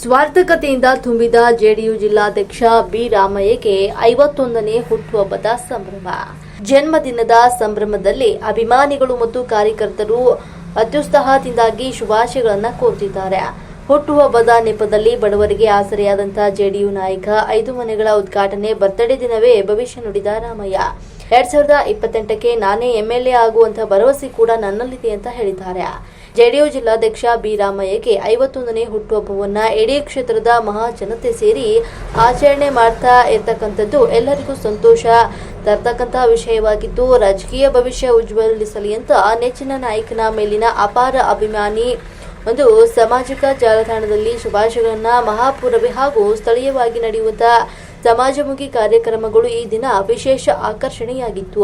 ಸ್ವಾರ್ಥಕತೆಯಿಂದ ತುಂಬಿದ ಜೆಡಿಯು ಜಿಲ್ಲಾಧ್ಯಕ್ಷ ಬಿ ರಾಮಯ್ಯಗೆ 51ನೇ ಹುಟ್ಟುಹಬ್ಬದ ಸಂಭ್ರಮ. ಜನ್ಮದಿನದ ಸಂಭ್ರಮದಲ್ಲಿ ಅಭಿಮಾನಿಗಳು ಮತ್ತು ಕಾರ್ಯಕರ್ತರು ಅತ್ಯುತ್ಸಾಹದಿಂದಾಗಿ ಶುಭಾಶಯಗಳನ್ನು ಕೋರುತ್ತಿದ್ದಾರೆ. ಹುಟ್ಟುಹಬ್ಬದ ನೆಪದಲ್ಲಿ ಬಡವರಿಗೆ ಆಸರೆಯಾದಂತಹ ಜೆಡಿಯು ನಾಯಕ 5 ಮನೆಗಳ ಉದ್ಘಾಟನೆ ಬರ್ತ್ಡೇ ದಿನವೇ ಭವಿಷ್ಯ ನುಡಿದ ರಾಮಯ್ಯ 2028ಕ್ಕೆ ನಾನೇ ಎಂಎಲ್ಎ ಆಗುವಂತಹ ಭರವಸೆ ಕೂಡ ನನ್ನಲ್ಲಿದೆ ಅಂತ ಹೇಳಿದ್ದಾರೆ. ಜೆಡಿಯು ಜಿಲ್ಲಾಧ್ಯಕ್ಷ ಬಿ ರಾಮಯ್ಯಗೆ 51ನೇ ಹುಟ್ಟುಹಬ್ಬವನ್ನ ಇಡೀ ಕ್ಷೇತ್ರದ ಮಹಾಜನತೆ ಸೇರಿ ಆಚರಣೆ ಮಾಡ್ತಾ ಇರತಕ್ಕಂಥದ್ದು ಎಲ್ಲರಿಗೂ ಸಂತೋಷ ತರತಕ್ಕಂಥ ವಿಷಯವಾಗಿದ್ದು, ರಾಜಕೀಯ ಭವಿಷ್ಯ ಉಜ್ವಲಿಸಲಿ ಅಂತ ನೆಚ್ಚಿನ ನಾಯಕನ ಮೇಲಿನ ಅಪಾರ ಅಭಿಮಾನಿ ಒಂದು ಸಾಮಾಜಿಕ ಜಾಲತಾಣದಲ್ಲಿ ಶುಭಾಶಯಗಳನ್ನ ಮಹಾಪೂರವೇ ಹಾಗೂ ಸ್ಥಳೀಯವಾಗಿ ನಡೆಯುವಂತಹ ಸಮಾಜಮುಖಿ ಕಾರ್ಯಕ್ರಮಗಳು ಈ ದಿನ ವಿಶೇಷ ಆಕರ್ಷಣೆಯಾಗಿತ್ತು.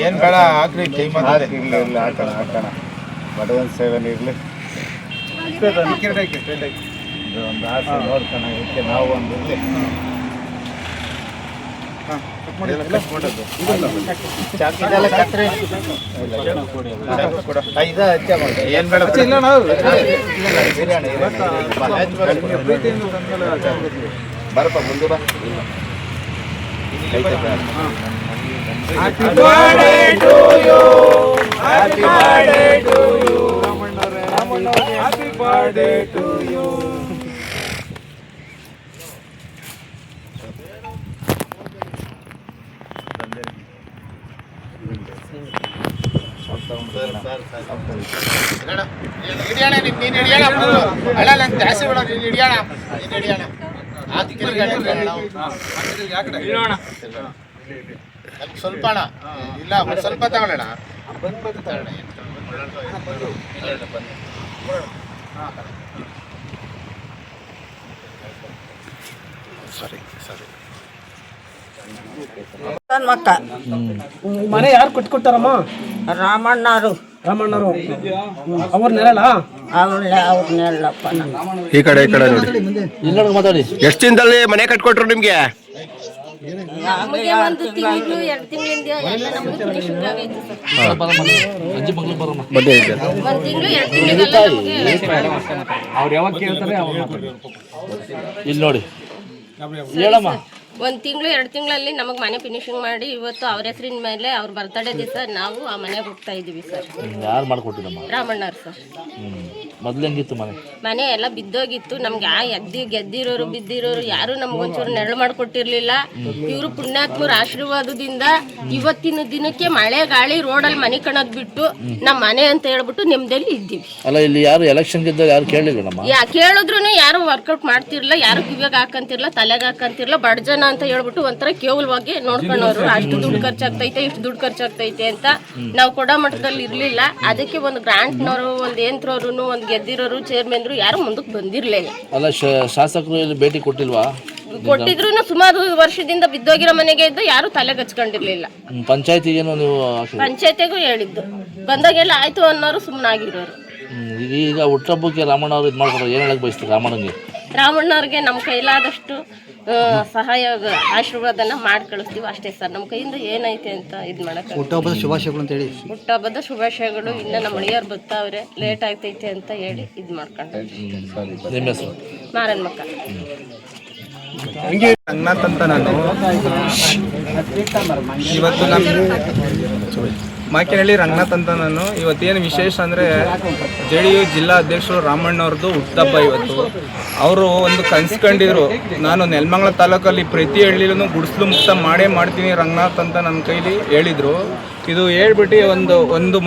ಏನ್ ಬೇಡ ಹಾಕ್ರಿ ಕೈ ಹಾಕೋಣ ಬಡವನ್ ಸೇವನೆ ಇರ್ಲಿ ಒಂದು ಆಸೆ ನೋಡ್ಕೋಣ ಇದಕ್ಕೆ ನಾವು ಒಂದು ಏನ್ ಬೇಡ ಬರಪ್ಪ ಮುಂದೆ ಬಾ. Happy birthday to you. Happy birthday to you. Happy birthday to you. ಸ್ವಲ್ಪ ಇಲ್ಲ ಸ್ವಲ್ಪ ತಗೊಳ್ಳೋಣ. ಸರಿ ಸರಿ. ಮಕ್ಕ ಮನೆ ಯಾರು ಕೊಟ್ಕೊಟ್ಟಾರಮ್ಮ? ರಾಮಣ್ಣರು ಅವ್ರ ನೆರಳ ಅವ್ರನ್ನೆಲ್ಲಪ್ಪ. ಈ ಕಡೆ ನೋಡಿ ಮಾತಾಡಿ. ಎಷ್ಟು ದಿನದಲ್ಲಿ ಮನೆ ಕಟ್ಕೊಟ್ರು ನಿಮ್ಗೆ? ನಮಗೆ 1 ತಿಂಗಳು 2 ತಿಂಗಳಿಂದ ಎಲ್ಲ ನಮಗೆ ಫಿನಿಶಿಂಗ್ ಆಗೈತೆ ಸರ್. 1 ತಿಂಗಳು 2 ತಿಂಗಳಿಗೆಲ್ಲ ಅವ್ರು ಯಾವಾಗ ಕೇಳ್ತಾರೆ ಇಲ್ಲಿ ನೋಡಿ ಹೇಳಮ್ಮ. 1 ತಿಂಗಳು 2 ತಿಂಗಳಲ್ಲಿ ನಮಗೆ ಮನೆ ಫಿನಿಶಿಂಗ್ ಮಾಡಿ ಇವತ್ತು ಅವ್ರ ಹೆಸರಿನ ಮೇಲೆ ಅವ್ರ ಬರ್ತಡೇ ದಿವಸ ನಾವು ಆ ಮನೆಗೆ ಹೋಗ್ತಾ ಇದೀವಿ ಸರ್. ಯಾರು ಮಾಡ್ಕೊಟ್ಟಿದ್ದಮ್ಮ? ರಾಮಣ್ಣವ್ರು ಸರ್. ಮೊದ್ಲು ಹೆಂಗಿತ್ತು ಮನೆ ಎಲ್ಲ ಬಿದ್ದೋಗಿತ್ತು. ನಮ್ಗೆ ಗೆದ್ದಿರೋರು ಬಿದ್ದಿರೋರು ಯಾರು ನಮ್ಗೊಂಚೂರು ನೆರಳು ಮಾಡಿಕೊಟ್ಟಿರ್ಲಿಲ್ಲ. ಇವರು ಪುಣ್ಯಾತ್ಮರ ಆಶೀರ್ವಾದದಿಂದ ಇವತ್ತಿನ ದಿನಕ್ಕೆ ಮಳೆ ಗಾಳಿ ರೋಡಲ್ಲಿ ಮನೆ ಕಣದ್ ಬಿಟ್ಟು ನಮ್ಮ ಮನೆ ಅಂತ ಹೇಳ್ಬಿಟ್ಟು ನೆಮ್ಮದಿಯಲ್ಲಿ ಇದ್ದೀವಿ. ಅಲ್ಲ ಇಲ್ಲಿ ಯಾರು ಎಲೆಕ್ಷನ್ ಗೆದ್ದ ಯಾರು ಕೇಳಲಿಲ್ಲ ನಮ್ಮ? ಕೇಳಿದ್ರು ಯಾರು ವರ್ಕೌಟ್ ಮಾಡ್ತಿರ್ಲಿಲ್ಲ, ಯಾರು ಕಿವಿಯಾಗ ಹಾಕಂತಿರ್ಲಿಲ್ಲ, ತಲೆಗೆ ಹಾಕಂತಿರ್ಲಿಲ್ಲ. ಬಡ ಜನ ಅಂತ ಹೇಳ್ಬಿಟ್ಟು ಒಂಥರ ಕೇವಲವಾಗಿ ನೋಡ್ಕೊಂಡವ್ರು. ಅಷ್ಟು ದುಡ್ಡು ಖರ್ಚಾಗ್ತೈತೆ ಇಷ್ಟು ದುಡ್ಡು ಖರ್ಚಾಗ್ತೈತೆ ಅಂತ ನಾವು ಕೊಡೋ ಮಟ್ಟದಲ್ಲಿ ಇರ್ಲಿಲ್ಲ. ಅದಕ್ಕೆ ಒಂದು ಗ್ರಾಂಟ್ನವರು ಒಂದು ಯಂತ್ರವ್ರು ಒಂದು ಗೆದ್ದಿರೋರು ಚೇರ್ಮನ್ರು ಯಾರು ಮುಂದಕ್ಕೆ ಬಂದಿರ್ಲಿಲ್ಲ. ಅಲ್ಲ ಶಾಸಕರು ಇಲ್ಲಿ ಭೇಟಿ ಕೊಟ್ಟಿಲ್ವಾ? ಕೊಟ್ಟಿದ್ರು ಸುಮಾರು ವರ್ಷದಿಂದ ಬಿದ್ದೋಗಿರೋ ಮನೆಗೆ ಇದ್ದು ಯಾರು ತಲೆಗೆ ಹಚ್ಕೊಂಡಿರ್ಲಿಲ್ಲ. ಪಂಚಾಯತಿಗೇನು ನೀವು? ಪಂಚಾಯತಿಗೂ ಹೇಳಿದ್ದು ಬಂದಾಗೆಲ್ಲ ಆಯ್ತು ಅನ್ನೋರು ಸುಮ್ಮನಾಗಿರೋರು. ಈಗ ಹುಟ್ಟಹಬ್ಬಕ್ಕೆ ರಾಮಣ್ಣ ಅವ್ರು ಇದು ಮಾಡ್ತಾರೆ, ಏನ್ ಹೇಳಕ್ ಬಯಸ್ತಾರೆ ರಾಮಣ್ಣಗೆ? ರಾಮಣ್ಣವ್ರಿಗೆ ನಮ್ಮ ಕೈಲಾದಷ್ಟು ಸಹಾಯ ಆಶೀರ್ವಾದನ ಮಾಡಿ ಕಳಿಸ್ತೀವಿ ಅಷ್ಟೇ ಸರ್. ನಮ್ಮ ಕೈಯಿಂದ ಏನೈತೆ ಅಂತ ಇದು ಮಾಡಕ್ಕೆ. ಹುಟ್ಟಹಬ್ಬದ ಶುಭಾಶಯಗಳು ಅಂತ ಹೇಳಿ. ಹುಟ್ಟಹಬ್ಬದ ಶುಭಾಶಯಗಳು. ಇನ್ನು ನಮ್ಮ ಅಳಿಯರು ಬರ್ತಾವ್ರೆ, ಲೇಟ್ ಆಗ್ತೈತೆ ಅಂತ ಹೇಳಿ ಇದು ಮಾಡ್ಕೊಂಡು. ನಿಮ್ಮ ಹೆಸರು? ಮಾರನ್ ಮಕ್ಕ. ರಂಗನಾಥ್ ಅಂತ ನಾನು. ಇವತ್ತು ಮಾಕೇನಹಳ್ಳಿ ರಂಗನಾಥ್ ಅಂತ ನಾನು. ಇವತ್ತೇನು ವಿಶೇಷ ಅಂದರೆ ಜೆಡಿಯು ಜಿಲ್ಲಾ ಅಧ್ಯಕ್ಷರು ರಾಮಣ್ಣವ್ರದ್ದು ಹುಟ್ಟುಹಬ್ಬ ಇವತ್ತು. ಅವರು ಒಂದು ಕನ್ಸ್ಕೊಂಡಿದ್ರು, ನಾನು ನೆಲಮಂಗಲ ತಾಲೂಕಲ್ಲಿ ಪ್ರತಿ ಹಳ್ಳಿಲೂ ಗುಡಿಸಲು ಮುಕ್ತ ಮಾಡ್ತೀನಿ ರಂಗನಾಥ್ ಅಂತ ನನ್ನ ಕೈಲಿ ಹೇಳಿದರು. ಇದು ಹೇಳ್ಬಿಟ್ಟು ಒಂದು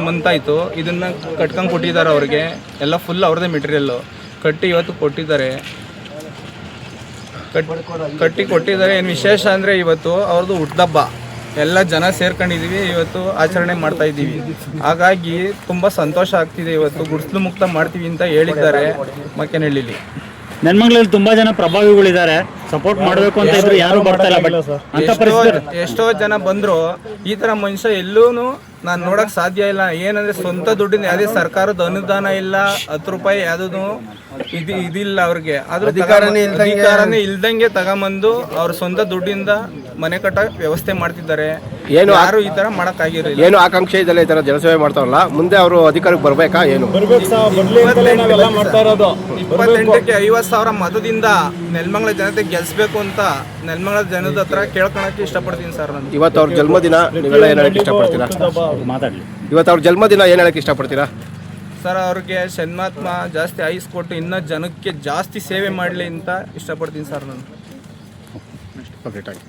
ಮಂತ್ ಆಯಿತು. ಇದನ್ನು ಕಟ್ಕೊಂಡು ಕೊಟ್ಟಿದ್ದಾರೆ ಅವ್ರಿಗೆ. ಎಲ್ಲ ಫುಲ್ ಅವ್ರದ್ದೇ ಮೆಟೀರಿಯಲ್ಲು ಕಟ್ಟಿ ಇವತ್ತು ಕೊಟ್ಟಿದ್ದಾರೆ. ಏನು ವಿಶೇಷ ಅಂದರೆ ಇವತ್ತು ಅವ್ರದ್ದು ಹುಟ್ಟುಹಬ್ಬ ಎಲ್ಲ ಜನ ಸೇರ್ಕೊಂಡಿದ್ದೀವಿ, ಇವತ್ತು ಆಚರಣೆ ಮಾಡ್ತಾ ಇದ್ದೀವಿ. ಹಾಗಾಗಿ ತುಂಬ ಸಂತೋಷ ಆಗ್ತಿದೆ. ಇವತ್ತು ಗುಡಿಸಲು ಮುಕ್ತ ಮಾಡ್ತೀವಿ ಅಂತ ಹೇಳಿದ್ದಾರೆ ಮಾಕೇನಹಳ್ಳಿಲಿ. ನೆಲಮಂಗಲದಲ್ಲಿ ತುಂಬಾ ಜನ ಪ್ರಭಾವಿಗಳಿದ್ದಾರೆ, ಸಪೋರ್ಟ್ ಮಾಡಬೇಕು ಅಂತ ಇದ್ರು, ಯಾರು ಬರ್ತಾ ಇಲ್ಲ. ಎಷ್ಟೋ ಜನ ಬಂದ್ರು, ಈ ತರ ಮನುಷ್ಯ ಎಲ್ಲೂ ನಾನು ನೋಡಕ್ ಸಾಧ್ಯ ಇಲ್ಲ. ಏನಂದ್ರೆ ಸ್ವಂತ ದುಡ್ಡಿನ ಯಾವುದೇ ಸರ್ಕಾರದ ಅನುದಾನ ಇಲ್ಲ, 10 ರೂಪಾಯಿ ಯಾವ್ದು ಇದಿಲ್ಲ ಅವ್ರಿಗೆ. ಅದ್ರ ಅಧಿಕಾರನೇ ಇಲ್ದಂಗೆ ತಗೊಂಬಂದು ಅವ್ರ ಸ್ವಂತ ದುಡ್ಡಿಂದ ಮನೆ ಕಟ್ಟ ವ್ಯವಸ್ಥೆ ಮಾಡ್ತಿದ್ದಾರೆ. ಏನು ಯಾರು ಈ ತರ ಮಾಡಕ್ಕಾಗಿರಲಿಲ್ಲ. ಏನು ಆಕಾಂಕ್ಷೆ ಇದೆಲ್ಲ ಈ ಥರ ಜನಸೇವೆ ಮಾಡ್ತಾರಲ್ಲ, ಮುಂದೆ ಅವರು ಅಧಿಕಾರಕ್ಕೆ ಬರಬೇಕಾ ಏನು? 28ಕ್ಕೆ 50,000 ಮತದಿಂದ ನೆಲಮಂಗಲ ಜನತೆ ಗೆಲ್ಸ್ಬೇಕು ಅಂತ ನೆಲಮಂಗಲ ಜನದ ಹತ್ರ ಕೇಳ್ಕೊಳಕ್ಕೆ ಇಷ್ಟಪಡ್ತೀನಿ ಸರ್. ನಾನು ಇವತ್ತು ಅವ್ರ ಜನ್ಮದಿನ, ನೀವೆಲ್ಲ ಏನು ಹೇಳಕ್ಕೆ ಇಷ್ಟಪಡ್ತೀರಾ? ಮಾತಾಡಲಿ. ಇವತ್ತು ಅವ್ರ ಜನ್ಮದಿನ ಏನು ಹೇಳಕ್ಕೆ ಇಷ್ಟಪಡ್ತೀರಾ? ಸರ್, ಅವ್ರಿಗೆ ಶನ್ಮಾತ್ಮ ಜಾಸ್ತಿ ಆಯುಸ್ ಕೊಟ್ಟು ಇನ್ನೂ ಜನಕ್ಕೆ ಜಾಸ್ತಿ ಸೇವೆ ಮಾಡಲಿ ಅಂತ ಇಷ್ಟಪಡ್ತೀನಿ ಸರ್ ನಾನು. Okay, thank you.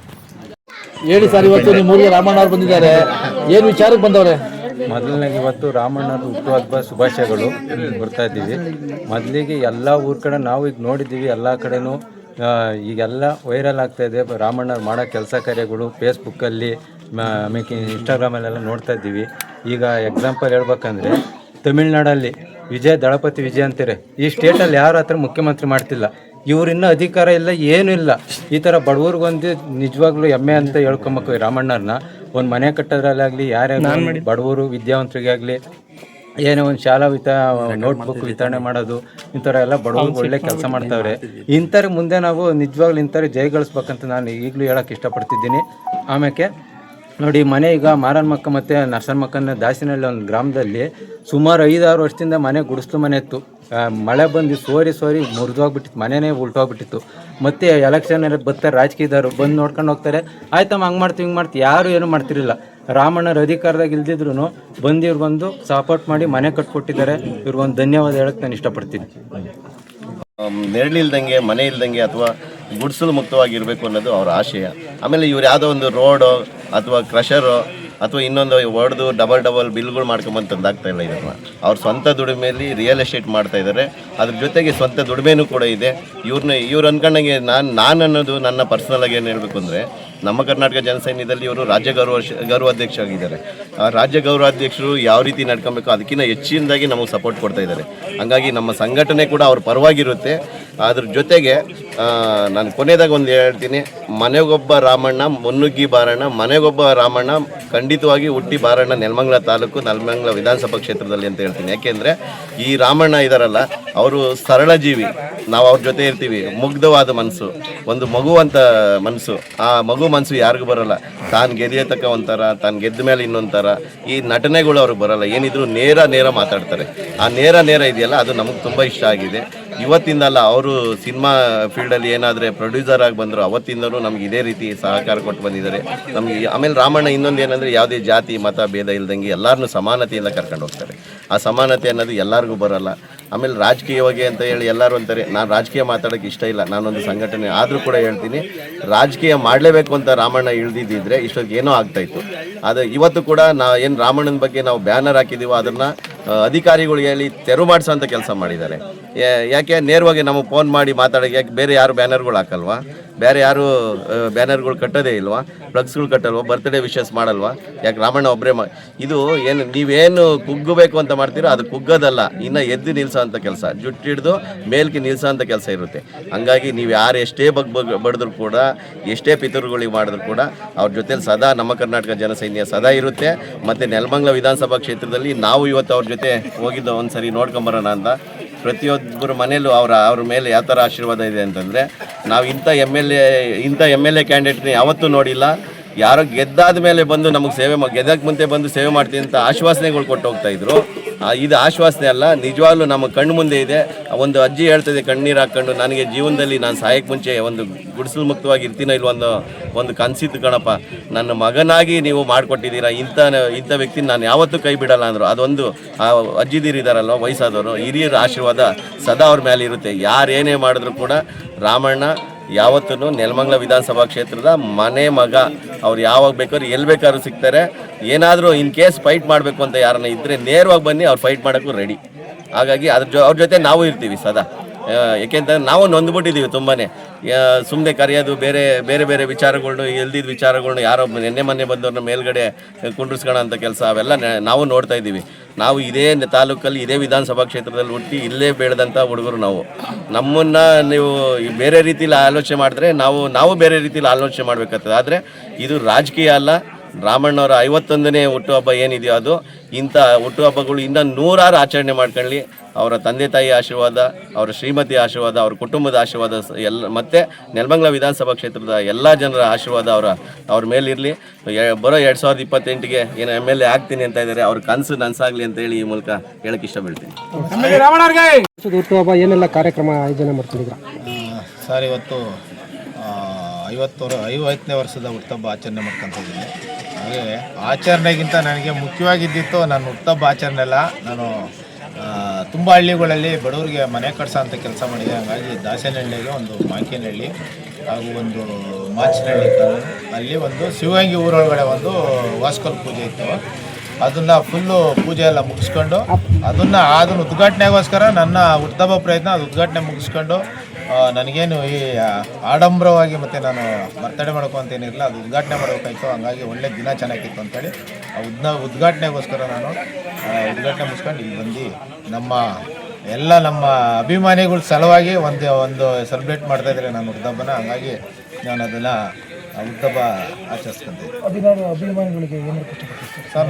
ಹೇಳಿ ಸರ್, ಇವತ್ತು ನಿಮ್ಮ ಊರಿಗೆ ರಾಮಣ್ಣ ಅವ್ರು ಬಂದಿದ್ದಾರೆ, ಏನು ವಿಚಾರಕ್ಕೆ ಬಂದವ್ರೆ? ಮೊದಲನೇಗೆ ಇವತ್ತು ರಾಮಣ್ಣನ ಹುಟ್ಟುಹಬ್ಬ ಶುಭಾಶಯಗಳು ಬರ್ತಾ ಇದ್ದೀವಿ. ಮೊದಲಿಗೆ ಎಲ್ಲ ಊರ ಕಡೆ ನಾವು ಈಗ ನೋಡಿದ್ದೀವಿ, ಎಲ್ಲ ಕಡೆನೂ ಈಗೆಲ್ಲ ವೈರಲ್ ಆಗ್ತಾಯಿದೆ ರಾಮಣ್ಣವ್ರು ಮಾಡೋ ಕೆಲಸ ಕಾರ್ಯಗಳು ಫೇಸ್ಬುಕ್ಕಲ್ಲಿ ಆಮೇಲೆ ಇನ್ಸ್ಟಾಗ್ರಾಮಲ್ಲೆಲ್ಲ ನೋಡ್ತಾ ಇದ್ದೀವಿ. ಈಗ ಎಕ್ಸಾಂಪಲ್ ಹೇಳ್ಬೇಕಂದ್ರೆ ತಮಿಳ್ನಾಡಲ್ಲಿ ದಳಪತಿ ವಿಜಯ್ ಅಂತಾರೆ, ಈ ಸ್ಟೇಟಲ್ಲಿ ಯಾರ ಹತ್ರ ಮುಖ್ಯಮಂತ್ರಿ ಮಾಡ್ತಿಲ್ಲ. ಇವ್ರಿನ್ನೂ ಅಧಿಕಾರ ಇಲ್ಲ, ಏನೂ ಇಲ್ಲ. ಈ ಥರ ಬಡವ್ರಿಗೊಂದು ನಿಜವಾಗ್ಲೂ ಹೆಮ್ಮೆ ಅಂತ ಹೇಳ್ಕೊಬೇಕು ಈ ರಾಮಣ್ಣವ್ರನ್ನ. ಒಂದು ಮನೆ ಕಟ್ಟೋದ್ರಲ್ಲಾಗಲಿ, ಯಾರೇ ಬಡವರು ವಿದ್ಯಾವಂತರಿಗೆ ಆಗಲಿ, ಏನೋ ಒಂದು ಶಾಲಾ ನೋಟ್ಬುಕ್ ವಿತರಣೆ ಮಾಡೋದು, ಇಂಥವ್ರ ಎಲ್ಲ ಬಡವ್ರಿಗೆ ಒಳ್ಳೆ ಕೆಲಸ ಮಾಡ್ತಾವ್ರೆ. ಇಂಥವ್ರ ಮುಂದೆ ನಾವು ನಿಜವಾಗ್ಲೂ ಇಂಥವ್ರಿಗೆ ಜಯಗಳಿಸ್ಬೇಕಂತ ನಾನು ಈಗಲೂ ಹೇಳೋಕ್ಕೆ ಇಷ್ಟಪಡ್ತಿದ್ದೀನಿ. ಆಮೇಲೆ ನೋಡಿ, ಮನೆ ಈಗ ಮಾರನ್ಮಕ್ಕ ಮತ್ತು ನರ್ಸನ್ಮಕ್ಕನ ದಾಸಿನಲ್ಲಿ ಒಂದು ಗ್ರಾಮದಲ್ಲಿ ಸುಮಾರು 5-6 ವರ್ಷದಿಂದ ಮನೆ ಗುಡಿಸ್ಲು ಮನೆ ಇತ್ತು. ಮಳೆ ಬಂದು ಸೋರಿ ಮುರಿದೋಗ್ಬಿಟ್ಟಿತ್ತು, ಮನೆಯೇ ಉಲ್ಟೋಗ್ಬಿಟ್ಟಿತ್ತು. ಮತ್ತು ಎಲೆಕ್ಷನ್ ಬರ್ತಾರೆ ರಾಜಕೀಯದವರು, ಬಂದು ನೋಡ್ಕೊಂಡು ಹೋಗ್ತಾರೆ, ಆಯ್ತಮ್ಮ ಹಂಗೆ ಮಾಡ್ತೀವಿ ಹಿಂಗೆ ಮಾಡ್ತೀವಿ, ಯಾರು ಏನೂ ಮಾಡ್ತಿರಲಿಲ್ಲ. ರಾಮಣ್ಣರ ಅಧಿಕಾರದಾಗ ಇಲ್ದಿದ್ರು ಬಂದು ಇವ್ರು ಬಂದು ಸಪೋರ್ಟ್ ಮಾಡಿ ಮನೆ ಕಟ್ಕೊಟ್ಟಿದ್ದಾರೆ. ಇವ್ರಿಗೊಂದು ಧನ್ಯವಾದ ಹೇಳಕ್ಕೆ ನಾನು ಇಷ್ಟಪಡ್ತೀನಿ. ನೆರಳಿಲ್ದಂಗೆ, ಮನೆ ಇಲ್ದಂಗೆ ಅಥವಾ ಗುಡಿಸಲು ಮುಕ್ತವಾಗಿರಬೇಕು ಅನ್ನೋದು ಅವರ ಆಶಯ. ಆಮೇಲೆ ಇವ್ರು ಯಾವುದೋ ಒಂದು ರೋಡು ಅಥವಾ ಕ್ರಷರು ಅಥವಾ ಇನ್ನೊಂದು ಹೊಡೆದು ಡಬಲ್ ಬಿಲ್ಗಳು ಮಾಡ್ಕೊಂಬಂದು ತಂದಾಗ್ತಾ ಇಲ್ಲ. ಇದನ್ನು ಅವ್ರ ಸ್ವಂತ ದುಡಿಮೆಯಲ್ಲಿ ರಿಯಲ್ ಎಸ್ಟೇಟ್ ಮಾಡ್ತಾ ಇದ್ದಾರೆ. ಅದ್ರ ಜೊತೆಗೆ ಸ್ವಂತ ದುಡಿಮೆನೂ ಕೂಡ ಇದೆ. ಇವ್ರು ಅನ್ಕೊಂಡಂಗೆ ನಾನು ಅನ್ನೋದು ನನ್ನ ಪರ್ಸ್ನಲಾಗಿ ಏನು ಹೇಳಬೇಕು ಅಂದರೆ, ನಮ್ಮ ಕರ್ನಾಟಕ ಜನಸೈನ್ಯದಲ್ಲಿ ಇವರು ರಾಜ್ಯ ಗೌರವಾಧ್ಯಕ್ಷ ಆಗಿದ್ದಾರೆ. ಆ ರಾಜ್ಯ ಗೌರವಾಧ್ಯಕ್ಷರು ಯಾವ ರೀತಿ ನಡ್ಕೊಬೇಕು ಅದಕ್ಕಿಂತ ಹೆಚ್ಚಿನದಾಗಿ ನಮಗೆ ಸಪೋರ್ಟ್ ಕೊಡ್ತಾ ಇದ್ದಾರೆ. ಹಂಗಾಗಿ ನಮ್ಮ ಸಂಘಟನೆ ಕೂಡ ಅವ್ರ ಪರವಾಗಿರುತ್ತೆ. ಅದ್ರ ಜೊತೆಗೆ ನಾನು ಕೊನೆಯದಾಗ ಒಂದು ಹೇಳ್ತೀನಿ, ಮನೆಗೊಬ್ಬ ರಾಮಣ್ಣ ಮುನ್ನುಗ್ಗಿ ಬಾರಣ್ಣ, ಮನೆಗೊಬ್ಬ ರಾಮಣ್ಣ ಖಂಡಿತವಾಗಿ ಹುಟ್ಟಿ ಬಾರಣ್ಣ ನೆಲಮಂಗಲ ತಾಲೂಕು ನೆಲಮಂಗಲ ವಿಧಾನಸಭಾ ಕ್ಷೇತ್ರದಲ್ಲಿ ಅಂತ ಹೇಳ್ತೀನಿ. ಯಾಕೆಂದರೆ ಈ ರಾಮಣ್ಣ ಇದ್ದಾರಲ್ಲ, ಅವರು ಸರಳ ಜೀವಿ, ನಾವು ಅವ್ರ ಜೊತೆ ಇರ್ತೀವಿ. ಮುಗ್ಧವಾದ ಮನಸ್ಸು, ಒಂದು ಮಗುವಂಥ ಮನಸ್ಸು. ಆ ಮಗು ಮನಸ್ಸು ಯಾರಿಗೂ ಬರೋಲ್ಲ. ತಾನು ಗೆದ್ಯತಕ್ಕ ಒಂಥರ, ತಾನು ಗೆದ್ದ ಮೇಲೆ ಇನ್ನೊಂಥರ. ಈ ನಟನೆಗಳು ಅವ್ರಿಗೆ ಬರೋಲ್ಲ, ಏನಿದ್ರು ನೇರ ಮಾತಾಡ್ತಾರೆ. ಆ ನೇರ ಇದೆಯಲ್ಲ, ಅದು ನಮಗೆ ತುಂಬ ಇಷ್ಟ ಆಗಿದೆ. ಇವತ್ತಿಂದಲ್ಲ, ಅವರು ಸಿನಿಮಾ ಫೀಲ್ಡಲ್ಲಿ ಏನಾದರೆ ಪ್ರೊಡ್ಯೂಸರ್ ಆಗಿ ಬಂದರು ಅವತ್ತಿಂದಲೂ ನಮ್ಗೆ ಇದೇ ರೀತಿ ಸಹಕಾರ ಕೊಟ್ಟು ಬಂದಿದ್ದಾರೆ ನಮಗೆ. ಆಮೇಲೆ ರಾಮಣ್ಣ ಇನ್ನೊಂದು ಏನಂದರೆ, ಯಾವುದೇ ಜಾತಿ ಮತ ಭೇದ ಇಲ್ದಂಗೆ ಎಲ್ಲರನ್ನೂ ಸಮಾನತೆಯಿಂದ ಕರ್ಕೊಂಡು ಹೋಗ್ತಾರೆ. ಆ ಸಮಾನತೆ ಅನ್ನೋದು ಎಲ್ಲರಿಗೂ ಬರೋಲ್ಲ. ಆಮೇಲೆ ರಾಜಕೀಯವಾಗಿ ಅಂತ ಹೇಳಿ ಎಲ್ಲರೂ ಅಂತಾರೆ, ನಾನು ರಾಜಕೀಯ ಮಾತಾಡೋಕ್ಕೆ ಇಷ್ಟ ಇಲ್ಲ, ನಾನೊಂದು ಸಂಘಟನೆ ಆದರೂ ಕೂಡ ಹೇಳ್ತೀನಿ, ರಾಜಕೀಯ ಮಾಡಲೇಬೇಕು ಅಂತ ರಾಮಣ್ಣ ಇಳ್ದಿದ್ದಿದ್ರೆ ಇಷ್ಟೊತ್ತಿಗೆ ಏನೋ ಆಗ್ತಾಯಿತ್ತು. ಅದು ಇವತ್ತು ಕೂಡ ಏನು ರಾಮಣ್ಣನ ಬಗ್ಗೆ ನಾವು ಬ್ಯಾನರ್ ಹಾಕಿದ್ದೀವೋ ಅದನ್ನು ಅಧಿಕಾರಿಗಳಿಗೆ ಹೇಳಿ ತೆರವು ಮಾಡಿಸೋಂಥ ಕೆಲಸ ಮಾಡಿದ್ದಾರೆ. ಯಾಕೆ ನೇರವಾಗಿ ನಮಗೆ ಫೋನ್ ಮಾಡಿ ಮಾತಾಡೋಕೆ, ಯಾಕೆ ಬೇರೆ ಯಾರು ಬ್ಯಾನರ್ಗಳು ಹಾಕಲ್ವಾ? ಬೇರೆ ಯಾರು ಬ್ಯಾನರ್ಗಳು ಕಟ್ಟೋದೇ ಇಲ್ವಾ? ಫ್ಲಕ್ಸ್ಗಳು ಕಟ್ಟಲ್ವಾ? ಬರ್ತ್ಡೇ ವಿಶಸ್ ಮಾಡಲ್ವಾ? ಯಾಕೆ ರಾಮಣ್ಣ ಒಬ್ಬರೇ ಇದು ಏನು ನೀವೇನು ಕುಗ್ಗಬೇಕು ಅಂತ ಮಾಡ್ತೀರೋ ಅದು ಕುಗ್ಗೋದಲ್ಲ, ಇನ್ನು ಎದ್ದು ನಿಲ್ಲಿಸೋ ಅಂಥ ಕೆಲಸ, ಜುಟ್ಟು ಹಿಡಿದು ಮೇಲ್ಗೆ ನಿಲ್ಲಿಸೋ ಅಂಥ ಕೆಲಸ ಇರುತ್ತೆ. ಹಂಗಾಗಿ ನೀವು ಯಾರು ಎಷ್ಟೇ ಬಡಿದ್ರು ಕೂಡ, ಎಷ್ಟೇ ಪಿತೂರುಗಳಿಗೆ ಮಾಡಿದ್ರು ಕೂಡ ಅವ್ರ ಜೊತೆಲಿ ಸದಾ ನಮ್ಮ ಕರ್ನಾಟಕ ಜನಸೈನ್ಯ ಸದಾ ಇರುತ್ತೆ. ಮತ್ತು ನೆಲಮಂಗಲ ವಿಧಾನಸಭಾ ಕ್ಷೇತ್ರದಲ್ಲಿ ನಾವು ಇವತ್ತು ಅವ್ರ ಜೊತೆ ಹೋಗಿದ್ದು ಒಂದು ಸರಿ ನೋಡ್ಕೊಂಬರೋಣ ಅಂತ. ಪ್ರತಿಯೊಬ್ಬರ ಮನೇಲೂ ಅವ್ರ ಮೇಲೆ ಯಾವ ಥರ ಆಶೀರ್ವಾದ ಇದೆ ಅಂತಂದರೆ, ನಾವು ಇಂಥ ಎಮ್ ಎಲ್ ಎ ಕ್ಯಾಂಡಿಡೇಟ್ನ ಯಾವತ್ತೂ ನೋಡಿಲ್ಲ. ಯಾರೋ ಗೆದ್ದಾದ ಮೇಲೆ ಬಂದು ನಮಗೆ ಗೆದ್ದಕ್ಕೆ ಮುಂದೆ ಬಂದು ಸೇವೆ ಮಾಡ್ತೀನಿ ಅಂತ ಆಶ್ವಾಸನೆಗಳು ಕೊಟ್ಟು ಹೋಗ್ತಾಯಿದ್ರು. ಇದು ಆಶ್ವಾಸನೆ ಅಲ್ಲ, ನಿಜವಾಗ್ಲೂ ನಮ್ಮ ಕಣ್ಣು ಮುಂದೆ ಇದೆ. ಒಂದು ಅಜ್ಜಿ ಹೇಳ್ತದೆ ಕಣ್ಣೀರು ಹಾಕ್ಕೊಂಡು, ನನಗೆ ಜೀವನದಲ್ಲಿ ನಾನು ಸಾಯಕ್ಕೆ ಮುಂಚೆ ಒಂದು ಗುಡಿಸಲು ಮುಕ್ತವಾಗಿ ಇರ್ತೀನೋ ಇಲ್ವೊಂದು ಒಂದು ಕನಸಿತ್ತು ಕಣಪ್ಪ, ನನ್ನ ಮಗನಾಗಿ ನೀವು ಮಾಡಿಕೊಟ್ಟಿದ್ದೀರಾ, ಇಂಥ ವ್ಯಕ್ತಿನ ನಾನು ಯಾವತ್ತೂ ಕೈ ಬಿಡಲ್ಲ ಅಂದರು. ಅದೊಂದು ಆ ಅಜ್ಜಿದಿರಿದ್ದಾರಲ್ವ, ವಯಸ್ಸಾದವರು, ಹಿರಿಯರ ಆಶೀರ್ವಾದ ಸದಾ ಅವ್ರ ಮೇಲೆ ಇರುತ್ತೆ. ಯಾರೇನೇ ಮಾಡಿದ್ರು ಕೂಡ ರಾಮಣ್ಣ ಯಾವತ್ತೂ ನೆಲಮಂಗಲ ವಿಧಾನಸಭಾ ಕ್ಷೇತ್ರದ ಮನೆ ಮಗ. ಅವ್ರು ಯಾವಾಗ ಬೇಕಾದ್ರೂ ಎಲ್ಲಿ ಬೇಕಾದ್ರೂ ಸಿಗ್ತಾರೆ. ಏನಾದರೂ ಇನ್ ಕೇಸ್ ಫೈಟ್ ಮಾಡಬೇಕು ಅಂತ ಯಾರನ್ನ ಇದ್ದರೆ ನೇರವಾಗಿ ಬನ್ನಿ, ಅವ್ರು ಫೈಟ್ ಮಾಡೋಕ್ಕೂ ರೆಡಿ. ಹಾಗಾಗಿ ಅವ್ರ ಜೊತೆ ನಾವು ಇರ್ತೀವಿ ಸದಾ. ಏಕೆಂತಂದ್ರೆ ನಾವು ನೊಂದ್ಬಿಟ್ಟಿದ್ದೀವಿ ತುಂಬಾ. ಸುಮ್ಮನೆ ಕರೆಯೋದು, ಬೇರೆ ವಿಚಾರಗಳ್ನು, ಎಲ್ದಿದ್ದ ವಿಚಾರಗಳ್ನು ಯಾರೋ ಮೊನ್ನೆ ಬಂದವ್ರನ್ನ ಮೇಲ್ಗಡೆ ಕುಂಡ್ರಿಸ್ಕೊಳ್ಳೋ ಅಂಥ ಕೆಲಸ ಅವೆಲ್ಲ ನಾವು ನೋಡ್ತಾ ಇದ್ದೀವಿ. ನಾವು ಇದೇ ತಾಲೂಕಲ್ಲಿ ಇದೇ ವಿಧಾನಸಭಾ ಕ್ಷೇತ್ರದಲ್ಲಿ ಹುಟ್ಟಿ ಇಲ್ಲೇ ಬೆಳೆದಂಥ ಹುಡುಗರು ನಾವು. ನಮ್ಮನ್ನು ನೀವು ಬೇರೆ ರೀತಿಯಲ್ಲಿ ಆಲೋಚನೆ ಮಾಡಿದ್ರೆ ನಾವು ಬೇರೆ ರೀತಿಯಲ್ಲಿ ಆಲೋಚನೆ ಮಾಡಬೇಕಾಗ್ತದೆ. ಆದರೆ ಇದು ರಾಜಕೀಯ ಅಲ್ಲ, ರಾಮಣ್ಣವರ 51ನೇ ಹುಟ್ಟುಹಬ್ಬ ಏನಿದೆಯೋ ಅದು ಇಂಥ ಹುಟ್ಟುಹಬ್ಬಗಳು ಇನ್ನೂ ನೂರಾರು ಆಚರಣೆ ಮಾಡ್ಕೊಳ್ಳಿ. ಅವರ ತಂದೆ ತಾಯಿ ಆಶೀರ್ವಾದ, ಅವರ ಶ್ರೀಮತಿ ಆಶೀರ್ವಾದ, ಅವ್ರ ಕುಟುಂಬದ ಆಶೀರ್ವಾದ ಎಲ್ಲ ಮತ್ತು ನೆಲಮಂಗಲ ವಿಧಾನಸಭಾ ಕ್ಷೇತ್ರದ ಎಲ್ಲ ಜನರ ಆಶೀರ್ವಾದ ಅವ್ರ ಮೇಲಿರಲಿ. ಬರೋ 2028ಗೆ ಏನು MLA ಆಗ್ತೀನಿ ಅಂತ ಇದ್ದಾರೆ, ಅವ್ರ ಕನಸು ನನಸಾಗಲಿ ಅಂತ ಹೇಳಿ ಈ ಮೂಲಕ ಹೇಳಕ್ಕೆ ಇಷ್ಟಪಡ್ತೀನಿ. ಹುಟ್ಟುಹಬ್ಬ ಏನೆಲ್ಲ ಕಾರ್ಯಕ್ರಮ ಆಯೋಜನೆ ಮಾಡ್ತಿದ್ದೀರಾ ಸರ್? ಇವತ್ತು 55ನೇ ವರ್ಷದ ಹುಟ್ಟುಹಬ್ಬ ಆಚರಣೆ ಮಾಡ್ಕೊತಿದ್ದೀನಿ. ಹಾಗೆ ಆಚರಣೆಗಿಂತ ನನಗೆ ಮುಖ್ಯವಾಗಿದ್ದಿತ್ತು ನನ್ನ ಹುಟ್ಟುಹಬ್ಬ ಆಚರಣೆ ಅಲ್ಲ, ನಾನು ತುಂಬ ಹಳ್ಳಿಗಳಲ್ಲಿ ಬಡವರಿಗೆ ಮನೆ ಕಟ್ಸೋ ಅಂತ ಕೆಲಸ ಮಾಡಿದೆ. ಹಾಗಾಗಿ ದಾಸನಹಳ್ಳಿಗೆ ಒಂದು ಮಾಂಕೇನಹಳ್ಳಿ ಹಾಗೂ ಒಂದು ಮಾಚನಹಳ್ಳಿ ಅಲ್ಲಿ ಒಂದು ಶಿವಗಂಗೆ ಊರೊಳಗಡೆ ಒಂದು ವಾಸ್ಕಲ್ ಪೂಜೆ ಇತ್ತು. ಅದನ್ನು ಫುಲ್ಲು ಪೂಜೆ ಎಲ್ಲ ಮುಗಿಸ್ಕೊಂಡು ಅದನ್ನು ಉದ್ಘಾಟನೆಗೋಸ್ಕರ ನನ್ನ ಹುಟ್ಟುಹಬ್ಬ ಪ್ರಯತ್ನ ಅದು ಉದ್ಘಾಟನೆ ಮುಗಿಸ್ಕೊಂಡು ನನಗೇನು ಈ ಆಡಂಬರವಾಗಿ ಮತ್ತು ನಾನು ಬರ್ತಡೇ ಮಾಡೋಕ್ಕೂ ಅಂತೇನಿರಲಿಲ್ಲ, ಅದು ಉದ್ಘಾಟನೆ ಮಾಡಬೇಕಾಯ್ತು. ಹಂಗಾಗಿ ಒಳ್ಳೆ ದಿನ ಚೆನ್ನಾಗಿತ್ತು ಅಂತೇಳಿ ಉದ್ಘಾಟನೆಗೋಸ್ಕರ ನಾನು ಉದ್ಘಾಟನೆ ಮುಗಿಸ್ಕೊಂಡು ಇಲ್ಲಿ ಬಂದು ನಮ್ಮ ಅಭಿಮಾನಿಗಳ ಸಲುವಾಗಿ ಒಂದು ಸೆಲೆಬ್ರೇಟ್ ಮಾಡ್ತಾಯಿದ್ದಾರೆ ನಾನು ಹುಟ್ಟುಹಬ್ಬನ. ಹಂಗಾಗಿ ನಾನು ಅದನ್ನು ಹುಟ್ಟುಹಬ್ಬ ಆಚರಿಸ್ಕೊಂತೀನಿ. ಅಭಿಮಾನಿಗಳಿಗೆ ಏನು ಸರ್,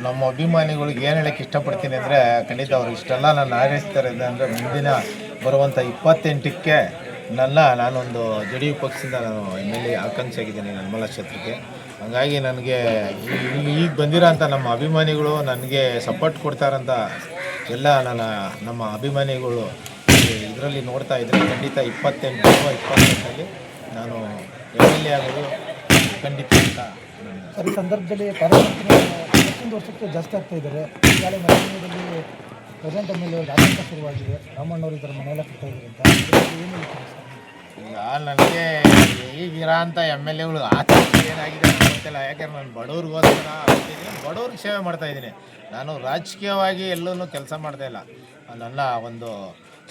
ನಮ್ಮ ಅಭಿಮಾನಿಗಳಿಗೆ ಏನು ಹೇಳೋಕ್ಕೆ ಇಷ್ಟಪಡ್ತೀನಿ ಅಂದರೆ, ಖಂಡಿತ ಅವ್ರು ಇಷ್ಟೆಲ್ಲ ನಾನು ಆರೈಸ್ತಾರೆ ಅಂದರೆ ಮುಂದಿನ ಬರುವಂಥ 28ಕ್ಕೆ ನಾನೊಂದು JDU ಪಕ್ಷದಿಂದ ನಾನು MLA ಆಕಾಂಕ್ಷಿ ಆಗಿದ್ದೀನಿ ನೆಲಮಂಗಲ ಕ್ಷೇತ್ರಕ್ಕೆ. ಹಾಗಾಗಿ ನನಗೆ ಈಗ ಬಂದಿರೋಂಥ ನಮ್ಮ ಅಭಿಮಾನಿಗಳು ನನಗೆ ಸಪೋರ್ಟ್ ಕೊಡ್ತಾರಂತ ಎಲ್ಲ ನಮ್ಮ ಅಭಿಮಾನಿಗಳು ಇದರಲ್ಲಿ ನೋಡ್ತಾ ಇದ್ದರೆ ಖಂಡಿತ 28ರಲ್ಲಿ ನಾನು MLA ಆಗೋದು ಖಂಡಿತ ಅಂತ. ಈ ಸಂದರ್ಭದಲ್ಲಿ ಕಾರ್ಯಕರ್ತರು ವರ್ಷದಿಂದ ವರ್ಷಕ್ಕೆ ಜಾಸ್ತಿ ಆಗ್ತಾ ಇದ್ದಾರೆ. ಈಗಾಗಲೇ ಮನೆಯಲ್ಲಿ ಪ್ರೆಸೆಂಟ್ MLA ಆತಂಕ ಶುರುವಾಗಿದೆ. ರಾಮಣ್ಣವರು ಇದರ ಮನೆಯೆಲ್ಲ ಕಟ್ತಾ ಇದ್ದಾರೆ ಅಂತ ಏನು ಹೇಳ್ತಾರೆ ಸರ್? ಈಗ ನನಗೆ ಈಗಿರೋ ಅಂಥ MLAಗಳು ಆತಂಕ ಏನಾಗಿದೆ ನನಗೆ ಗೊತ್ತಿಲ್ಲ. ಯಾಕೆಂದ್ರೆ ನಾನು ಬಡವ್ರಿಗೋಸ್ಕರ ಬಡವ್ರಿಗೆ ಸೇವೆ ಮಾಡ್ತಾಯಿದ್ದೀನಿ. ನಾನು ರಾಜಕೀಯವಾಗಿ ಎಲ್ಲೂ ಕೆಲಸ ಮಾಡ್ತಾಯಿಲ್ಲ. ನನ್ನ ಒಂದು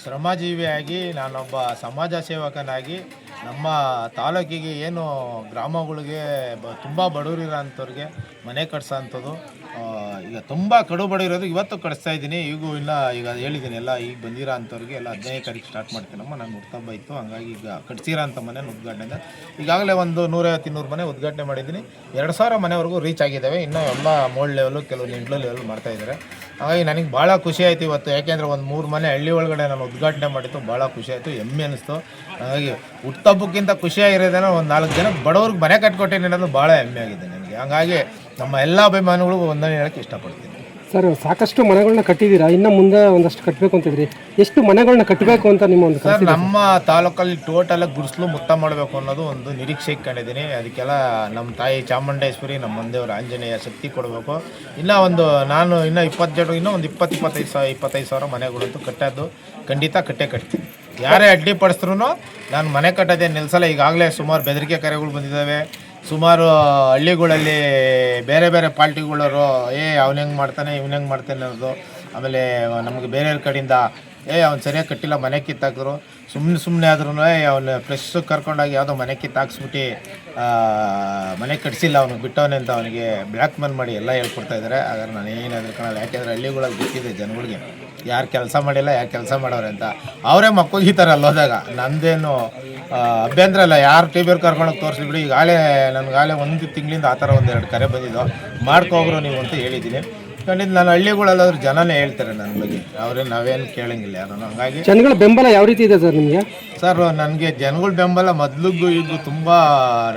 ಶ್ರಮಜೀವಿಯಾಗಿ ನಾನೊಬ್ಬ ಸಮಾಜ ಸೇವಕನಾಗಿ ನಮ್ಮ ತಾಲೂಕಿಗೆ ಏನು ಗ್ರಾಮಗಳಿಗೆ ತುಂಬ ಬಡವರಿರೋ ಅಂಥವ್ರಿಗೆ ಮನೆ ಕಟ್ಸೋ ಅಂಥದ್ದು, ಈಗ ತುಂಬ ಕಡು ಬಡವಿರೋದು ಇವತ್ತು ಕಟ್ಸ್ತಾ ಇದ್ದೀನಿ. ಈಗ ಹೇಳಿದ್ದೀನಿ ಎಲ್ಲ ಈಗ ಬಂದಿರೋ ಅಂಥವ್ರಿಗೆ ಎಲ್ಲ 15 ತಾರೀಕು ಸ್ಟಾರ್ಟ್ ಮಾಡ್ತೀನಮ್ಮ. ನಾನು ಹುಟ್ಟುಹಬ್ಬ ಇತ್ತು, ಹಂಗಾಗಿ ಈಗ ಕಟ್ಸಿರೋ ಅಂಥ ಮನೆ ಉದ್ಘಾಟನೆ ಈಗಾಗಲೇ ಒಂದು 150-200 ಮನೆ ಉದ್ಘಾಟನೆ ಮಾಡಿದ್ದೀನಿ. 2000 ಮನೆವರೆಗೂ ರೀಚ್ ಆಗಿದ್ದಾವೆ. ಇನ್ನೂ ಎಲ್ಲ ಮೋಲ್ಡ್ ಲೆವೆಲು ಕೆಲವು ನಿಂಟ್ಲು ಲೆವೆಲ್ ಮಾಡ್ತಾಯಿದ್ದಾರೆ. ಹಾಗಾಗಿ ನನಗೆ ಭಾಳ ಖುಷಿ ಆಯಿತು ಇವತ್ತು. ಯಾಕೆಂದರೆ ಒಂದು 3 ಮನೆ ಹಳ್ಳಿ ಒಳಗಡೆ ನಾನು ಉದ್ಘಾಟನೆ ಮಾಡಿತ್ತು, ಭಾಳ ಖುಷಿ ಆಯಿತು, ಹೆಮ್ಮೆ ಅನ್ನಿಸ್ತು. ಹಾಗಾಗಿ ಹುಟ್ಟುಹಬ್ಬಕ್ಕಿಂತ ಖುಷಿಯಾಗಿರೋದೇನೋ ಒಂದು 4 ಜನ ಬಡವ್ರಿಗೆ ಮನೆ ಕಟ್ಕೊಟ್ಟೇನೆ ಅನ್ನೋದು ಭಾಳ ಹೆಮ್ಮೆ ಆಗಿದೆ ನನಗೆ. ಹಾಗಾಗಿ ನಮ್ಮ ಎಲ್ಲ ಅಭಿಮಾನಿಗಳಿಗೂ ಒಂದನೇ ಹೇಳೋಕ್ಕೆ ಇಷ್ಟಪಡ್ತೀನಿ. ಸರ್, ಸಾಕಷ್ಟು ಮನೆಗಳನ್ನ ಕಟ್ಟಿದ್ದೀರಾ, ಇನ್ನು ಮುಂದೆ ಒಂದಷ್ಟು ಕಟ್ಟಬೇಕು ಅಂತಿದ್ರಿ. ಎಷ್ಟು ಮನೆಗಳನ್ನ ಕಟ್ಟಬೇಕು ಅಂತ ನಿಮ್ಮ ಒಂದು ಸರ್? ನಮ್ಮ ತಾಲೂಕಲ್ಲಿ ಟೋಟಲಾಗಿ ಗುಡಿಸಲು ಮುಕ್ತ ಮಾಡಬೇಕು ಅನ್ನೋದು ಒಂದು ನಿರೀಕ್ಷೆ ಇಟ್ಕೊಂಡಿದ್ದೀನಿ. ಅದಕ್ಕೆಲ್ಲ ನಮ್ಮ ತಾಯಿ ಚಾಮುಂಡೇಶ್ವರಿ, ನಮ್ಮ ಮಂದೇವ್ರ ಆಂಜನೇಯ ಶಕ್ತಿ ಕೊಡಬೇಕು. ನಾನು ಇನ್ನೂ 25,000 ಮನೆಗಳಂತೂ ಕಟ್ಟೋದು ಖಂಡಿತ ಕಟ್ತೀನಿ. ಯಾರೇ ಅಡ್ಡಿಪಡಿಸಿದ್ರು ನಾನು ಮನೆ ಕಟ್ಟೋದೇ ನಿಲ್ಲಿಸಲ್ಲ. ಈಗಾಗಲೇ ಸುಮಾರು ಬೆದರಿಕೆ ಕರೆಗಳು ಬಂದಿದ್ದಾವೆ. ಸುಮಾರು ಹಳ್ಳಿಗಳಲ್ಲಿ ಬೇರೆ ಬೇರೆ ಪಾರ್ಟಿಗಳವರು ಅವ್ನು ಹೆಂಗೆ ಮಾಡ್ತಾನೆ ಇವ್ನು ಹೆಂಗೆ ಮಾಡ್ತಾನೆ ಅನ್ನೋದು. ಆಮೇಲೆ ನಮಗೆ ಬೇರೆಯವ್ರ ಕಡೆಯಿಂದ ಅವ್ನು ಸರಿಯಾಗಿ ಕಟ್ಟಿಲ್ಲ ಮನೆ ಕಿತ್ತಾಕಿದ್ರು. ಸುಮ್ಮನೆ ಆದ್ರೂ ಅವನು ಫ್ರೆಶ್ ಕರ್ಕೊಂಡೋಗಿ ಯಾವುದೋ ಮನೆ ಕಿತ್ತಾಕ್ಸ್ಬಿಟ್ಟು ಮನೆ ಕಟ್ಸಿಲ್ಲ ಅವನು ಬಿಟ್ಟವನೇ ಅಂತ ಅವನಿಗೆ ಬ್ಲ್ಯಾಕ್ ಮೇಲ್ ಮಾಡಿ ಎಲ್ಲ ಹೇಳ್ಕೊಡ್ತಾಯಿದ್ದಾರೆ. ಹಾಗಾದ್ರೆ ನಾನು ಏನಾದರೂ ಕಾಣಲ್ಲ. ಯಾಕೆಂದರೆ ಹಳ್ಳಿಗಳಲ್ಲಿ ಗೊತ್ತಿದೆ ಜನಗಳಿಗೆ ಯಾರು ಕೆಲಸ ಮಾಡಿಲ್ಲ ಯಾರು ಕೆಲಸ ಮಾಡೋರೆ ಅಂತ. ಅವರೇ ಮಕ್ಕೋಗಿತಾರೆ ಅಲ್ಲೋದಾಗ. ನಂದೇನು ಅಭ್ಯಂತರ ಇಲ್ಲ. ಯಾರು TVಯವ್ರು ಕರ್ಕೊಂಡೋಗಿ ತೋರಿಸ್ಬಿಡಿ. ನನಗಾಗಲೇ 1 ತಿಂಗಳಿಂದ ಆ ಥರ 1-2 ಕರೆ ಬಂದಿದ್ದು. ಮಾಡ್ಕೋಗ್ರು ನೀವು ಅಂತ ಹೇಳಿದ್ದೀನಿ. ಖಂಡಿತ ನಾನು ಹಳ್ಳಿಗಳಲ್ಲಾದ್ರೂ ಜನನೇ ಹೇಳ್ತಾರೆ ನನ್ನ ಬಗ್ಗೆ, ನಾವೇನು ಕೇಳಂಗಿಲ್ಲ ಯಾರು. ಹಾಗಾಗಿ ಜನಗಳ ಬೆಂಬಲ ಯಾವ ರೀತಿ ಇದೆ ಸರ್ ನಿಮಗೆ? ಸರ್, ನನಗೆ ಜನಗಳ ಬೆಂಬಲ ಮೊದಲಿಗೂ ಈಗ ತುಂಬ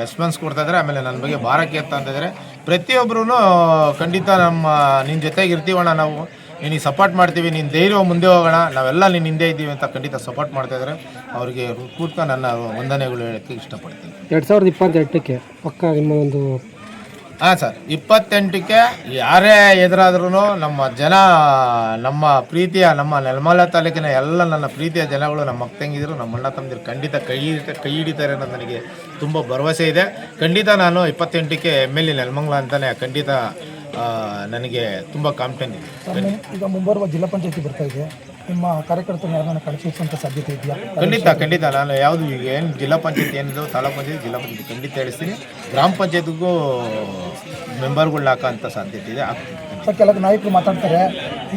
ರೆಸ್ಪಾನ್ಸ್ ಕೊಡ್ತಾಯಿದ್ದಾರೆ. ಆಮೇಲೆ ನನ್ನ ಬಗ್ಗೆ ಭಾರಕ್ಕೆ ಎತ್ತ ಅಂತಿದ್ದಾರೆ ಪ್ರತಿಯೊಬ್ಬರೂ. ಖಂಡಿತ ನಿನ್ನ ಜೊತೆಗೆ ಇರ್ತೀವಣ್ಣ, ನಾವು ನಿನಗೆ ಸಪೋರ್ಟ್ ಮಾಡ್ತೀವಿ, ನೀನು ಧೈರ್ಯ ಮುಂದೆ ಹೋಗೋಣ, ನಾವೆಲ್ಲ ನಿನ್ನ ಹಿಂದೆ ಇದ್ದೀವಿ ಅಂತ ಖಂಡಿತ ಸಪೋರ್ಟ್ ಮಾಡ್ತಾಯಿದ್ದಾರೆ. ಅವರಿಗೆ ಹೃತ್ಪೂರ್ವಕ ನನ್ನ ವಂದನೆಗಳು ಹೇಳೋಕ್ಕೆ ಇಷ್ಟಪಡ್ತೀನಿ. 2028ಕ್ಕೆ ಪಕ್ಕ ನಿಮ್ಮ ಒಂದು ಹಾಂ ಸರ್, 28ಕ್ಕೆ ಯಾರೇ ಎದುರಾದ್ರೂ ನಮ್ಮ ಪ್ರೀತಿಯ ನಮ್ಮ ನೆಲಮಂಗಲ ತಾಲೂಕಿನ ಎಲ್ಲ ನನ್ನ ಪ್ರೀತಿಯ ಜನಗಳು, ನಮ್ಮ ಅಕ್ಕ ತಂಗಿದ್ರು, ನಮ್ಮ ಅಣ್ಣ ತಮ್ಮದಿರು ಖಂಡಿತ ಕೈ ಹಿಡಿತಾರೆ ಅನ್ನೋದು ನನಗೆ ತುಂಬ ಭರವಸೆ ಇದೆ. ಖಂಡಿತ ನಾನು 28ಕ್ಕೆ MLA ನೆಲಮಂಗಲ ಅಂತಲೇ ಖಂಡಿತ ನನಗೆ ತುಂಬ ಕಾನ್ಫಿಡೆಂಟ್ ಇದೆ. ಈಗ ಮುಂಬರುವ ಜಿಲ್ಲಾ ಪಂಚಾಯತಿ ಬರ್ತಾ ಇದೆ, ನಿಮ್ಮ ಕಾರ್ಯಕರ್ತರು ಯಾರನ್ನ ಕಳಿಸುವಂಥ ಸಾಧ್ಯತೆ ಇದೆಯಾ? ಖಂಡಿತ ನಾನು ಯಾವುದು ಈಗ ಏನು ಜಿಲ್ಲಾ ಪಂಚಾಯತಿ ಏನಿದೆ ತಾಲೂಕು ಪಂಚಾಯತಿ ಜಿಲ್ಲಾ ಪಂಚಾಯತಿ ಖಂಡಿತ ಹೇಳಿಸ್ತೀನಿ. ಗ್ರಾಮ ಪಂಚಾಯತಿಗೂ ಮೆಂಬರ್ಗಳನ್ನ ಹಾಕೋಂಥ ಸಾಧ್ಯತೆ ಇದೆ, ಆಗ್ತೀನಿ. ಸರ್, ಕೆಲವು ನಾಯಕರು ಮಾತಾಡ್ತಾರೆ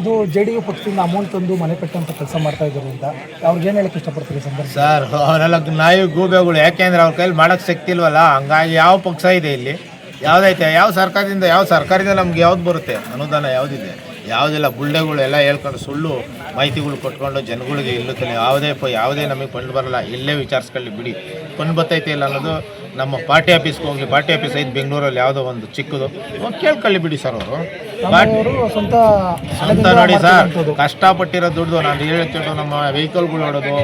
ಇದು JDU ಪಕ್ಷದಿಂದ ಅಮೌಂಟ್ ತಂದು ಮನೆ ಕಟ್ಟುವಂಥ ಕೆಲಸ ಮಾಡ್ತಾ ಇದ್ದಾರೆ ಅಂತ. ಅವ್ರಿಗೆ ಏನು ಹೇಳಕ್ಕೆ ಇಷ್ಟಪಡ್ತೀರಿ ಸಂದರ್ಭ? ಸರ್, ಅವರೆಲ್ಲ ನಾಯಿ ಗೂಬೆಗಳು. ಯಾಕೆಂದರೆ ಅವ್ರ ಕೈಲಿ ಮಾಡೋಕ್ಕೆ ಶಕ್ತಿ ಇಲ್ವಲ್ಲ. ಹಂಗಾಗಿ ಯಾವ ಪಕ್ಷ ಇದೆ ಇಲ್ಲಿ? ಯಾವುದೈತೆ ಯಾವ ಸರ್ಕಾರದಿಂದ ನಮ್ಗೆ ಯಾವ್ದು ಬರುತ್ತೆ ಅನುದಾನ ಯಾವುದಿದೆ, ಯಾವುದಿಲ್ಲ. ಬುಲ್ಡೆಗಳು ಎಲ್ಲ ಹೇಳ್ಕೊಂಡು ಸುಳ್ಳು ಮಾಹಿತಿಗಳು ಕೊಟ್ಕೊಂಡು ಜನಗಳಿಗೆ ಇಲ್ಲುತ್ತಾನೆ ಯಾವುದೇ ನಮಗೆ ಫಂಡ್ ಬರಲ್ಲ. ಇಲ್ಲೇ ವಿಚಾರಿಸ್ಕೊಳ್ಳಿ ಬಿಡಿ, ಫಂಡ್ ಬರ್ತೈತೆ ಇಲ್ಲ ಅನ್ನೋದು ನಮ್ಮ ಪಾರ್ಟಿ ಆಫೀಸ್ಗೆ ಹೋಗಿ, ಪಾರ್ಟಿ ಆಫೀಸ್ ಐತೆ ಬೆಂಗಳೂರಲ್ಲಿ, ಯಾವುದೋ ಒಂದು ಚಿಕ್ಕದು ಹೋಗಿ ಕೇಳ್ಕೊಳ್ಳಿ ಬಿಡಿ ಸರ್. ಅವರು ಸ್ವಂತ ನೋಡಿ ಸರ್, ಕಷ್ಟಪಟ್ಟಿರೋ ದುಡ್ಡು ನಾನು ಹೇಳ್ತಿದ್ದು ನಮ್ಮ ವೆಹಿಕಲ್ಗಳು ಹೊಡೋದು,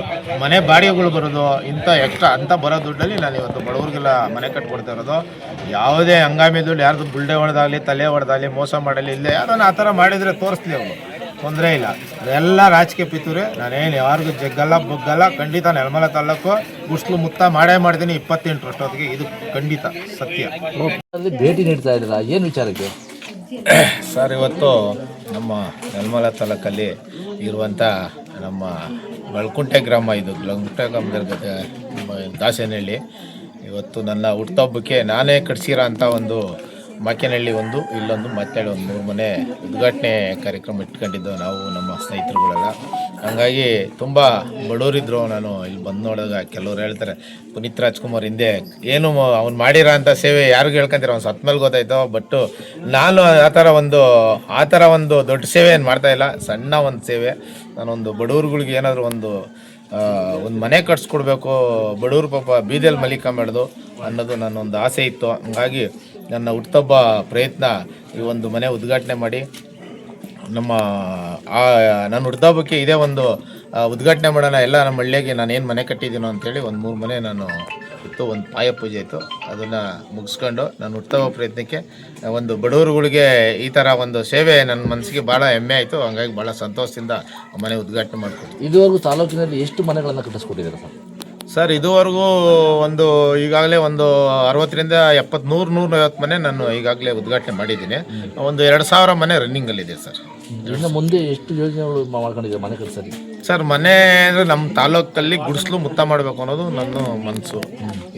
ಮನೆ ಬಾಡಿಗೆಗಳು ಬರೋದು, ಇಂಥ ಎಕ್ಸ್ಟ್ರಾ ಅಂತ ಬರೋ ದುಡ್ಡಲ್ಲಿ ನಾನು ಇವತ್ತು ಬಡವ್ರಿಗೆಲ್ಲ ಮನೆ ಕಟ್ಕೊಡ್ತಾ ಇರೋದು. ಯಾವುದೇ ಹಂಗಾಮಿ ದುಡ್ಡು ಯಾರ್ದು ಬುಲ್ಡೆ ಹೊಡೆದಾಗಲಿ, ತಲೆ ಹೊಡೆದಾಗಲಿ, ಮೋಸ ಮಾಡಲಿ, ಇಲ್ಲೇ ಯಾರನ್ನ ಆ ಥರ ಮಾಡಿದರೆ ತೋರಿಸ್ಲಿ, ಅವರು ತೊಂದರೆ ಇಲ್ಲ. ಎಲ್ಲ ರಾಜಕೀಯ ಪಿತೂರಿ. ನಾನೇನು ಯಾರಿಗೂ ಜಗ್ಗಲ್ಲ ಬಗ್ಗಲ್ಲ. ಖಂಡಿತ ನೆಲಮಂಗಲ ತಾಲೂಕು ಗುಡ್ಸ್ಲು ಮುಕ್ತ ಮಾಡೇ ಮಾಡ್ತೀನಿ 28 ವರ್ಷದೊತ್ತಿಗೆ. ಇದು ಖಂಡಿತ ಸತ್ಯ. ಭೇಟಿ ನೀಡ್ತಾ ಇದ್ದೀರಾ, ಏನು ವಿಚಾರಕ್ಕೆ? ಸರ್, ಇವತ್ತು ನಮ್ಮ ನೆಲಮಂಗಲ ತಾಲೂಕಲ್ಲಿ ಇರುವಂಥ ನಮ್ಮ ಬೆಳ್ಕುಂಟೆ ಗ್ರಾಮ, ಇದು ಬೆಳ್ಕುಂಟೆ ಗ್ರಾಮದ ದಾಸನಹಳ್ಳಿ, ಇವತ್ತು ನನ್ನ ಹುಟ್ಟುಹಬ್ಬಕ್ಕೆ ನಾನೇ ಕಟ್ಸಿರೋ ಅಂಥ ಒಂದು ಮಾಕೇನಹಳ್ಳಿ ಒಂದು, ಇಲ್ಲೊಂದು ಮತ್ತೆ ಒಂದು 3 ಮನೆ ಉದ್ಘಾಟನೆ ಕಾರ್ಯಕ್ರಮ ಇಟ್ಕೊಂಡಿದ್ದು ನಾವು ನಮ್ಮ ಸ್ನೇಹಿತರುಗಳೆಲ್ಲ. ಹಾಗಾಗಿ ತುಂಬ ಬಡವರಿದ್ದರು. ನಾನು ಇಲ್ಲಿ ಬಂದು ನೋಡಿದಾಗ ಕೆಲವ್ರು ಹೇಳ್ತಾರೆ, ಪುನೀತ್ ರಾಜ್ಕುಮಾರ್ ಹಿಂದೆ ಏನು ಅವ್ನು ಮಾಡಿರೋ ಅಂಥ ಸೇವೆ ಯಾರಿಗೂ ಹೇಳ್ಕೊಂತೀರ, ಅವ್ನು ಸತ್ತ ಮೇಲೆ ಗೊತ್ತಾಯ್ತು. ಬಟ್ ನಾನು ಆ ಥರ ಒಂದು ದೊಡ್ಡ ಸೇವೆ ಏನು ಮಾಡ್ತಾಯಿಲ್ಲ, ಸಣ್ಣ ಒಂದು ಸೇವೆ. ನಾನೊಂದು ಬಡವ್ರುಗಳಿಗೆ ಏನಾದರೂ ಒಂದು ಮನೆ ಕಟ್ಸ್ಕೊಡ್ಬೇಕು, ಬಡವ್ರ ಪಾಪ ಬೀದಿಯಲ್ಲಿ ಮಲಿಕೊಂಬೇಡ್ದು ಅನ್ನೋದು ನನ್ನೊಂದು ಆಸೆ ಇತ್ತು. ಹಂಗಾಗಿ ನನ್ನ ಹುಟ್ಟುಹಬ್ಬ ಪ್ರಯತ್ನ ಈ ಒಂದು ಮನೆ ಉದ್ಘಾಟನೆ ಮಾಡಿ ನನ್ನ ಹುಟ್ಟುಹಬ್ಬಕ್ಕೆ ಇದೇ ಒಂದು ಉದ್ಘಾಟನೆ ಮಾಡೋಣ ಎಲ್ಲ ನಮ್ಮ ಹಳ್ಳಿಯಾಗೆ ನಾನು ಏನು ಮನೆ ಕಟ್ಟಿದ್ದೀನೋ ಅಂತೇಳಿ ಒಂದು 3 ಮನೆ ನಾನು ಇತ್ತು. ಒಂದು ಪಾಯ ಪೂಜೆ ಇತ್ತು, ಅದನ್ನು ಮುಗಿಸ್ಕೊಂಡು ನಾನು ಹುಟ್ಟುಹಬ್ಬ ಪ್ರಯತ್ನಕ್ಕೆ ಒಂದು ಬಡವರುಗಳಿಗೆ ಈ ಥರ ಒಂದು ಸೇವೆ ನನ್ನ ಮನಸ್ಸಿಗೆ ಭಾಳ ಹೆಮ್ಮೆ ಆಯಿತು. ಹಂಗಾಗಿ ಭಾಳ ಸಂತೋಷದಿಂದ ಮನೆ ಉದ್ಘಾಟನೆ ಮಾಡಿಕೊಡ್ತೀನಿ. ಇದುವರೆಗೂ ತಾಲೂಕಿನಲ್ಲಿ ಎಷ್ಟು ಮನೆಗಳನ್ನು ಕಟ್ಟಿಸ್ಕೊಟ್ಟಿದ್ದಾರೆ ಸರ್? ಸರ್, ಇದುವರೆಗೂ ಈಗಾಗಲೇ ಒಂದು 60ರಿಂದ 70, 100-150 ಮನೆ ನಾನು ಈಗಾಗಲೇ ಉದ್ಘಾಟನೆ ಮಾಡಿದ್ದೀನಿ. ಒಂದು 2000 ಮನೆ ರನ್ನಿಂಗಲ್ಲಿದೆ ಸರ್. ಇನ್ನು ಮುಂದೆ ಎಷ್ಟು ಯೋಜನೆಗಳು ಮಾಡ್ಕೊಂಡಿದ್ದಾರೆ ಮನೆ ಕಟ್ಟಿಸೋದು? ಸರ್, ಮನೆ ಅಂದರೆ ನಮ್ಮ ತಾಲೂಕಲ್ಲಿ ಗುಡಿಸ್ಲು ಮುಕ್ತ ಮಾಡಬೇಕು ಅನ್ನೋದು ನನ್ನ ಮನಸ್ಸು.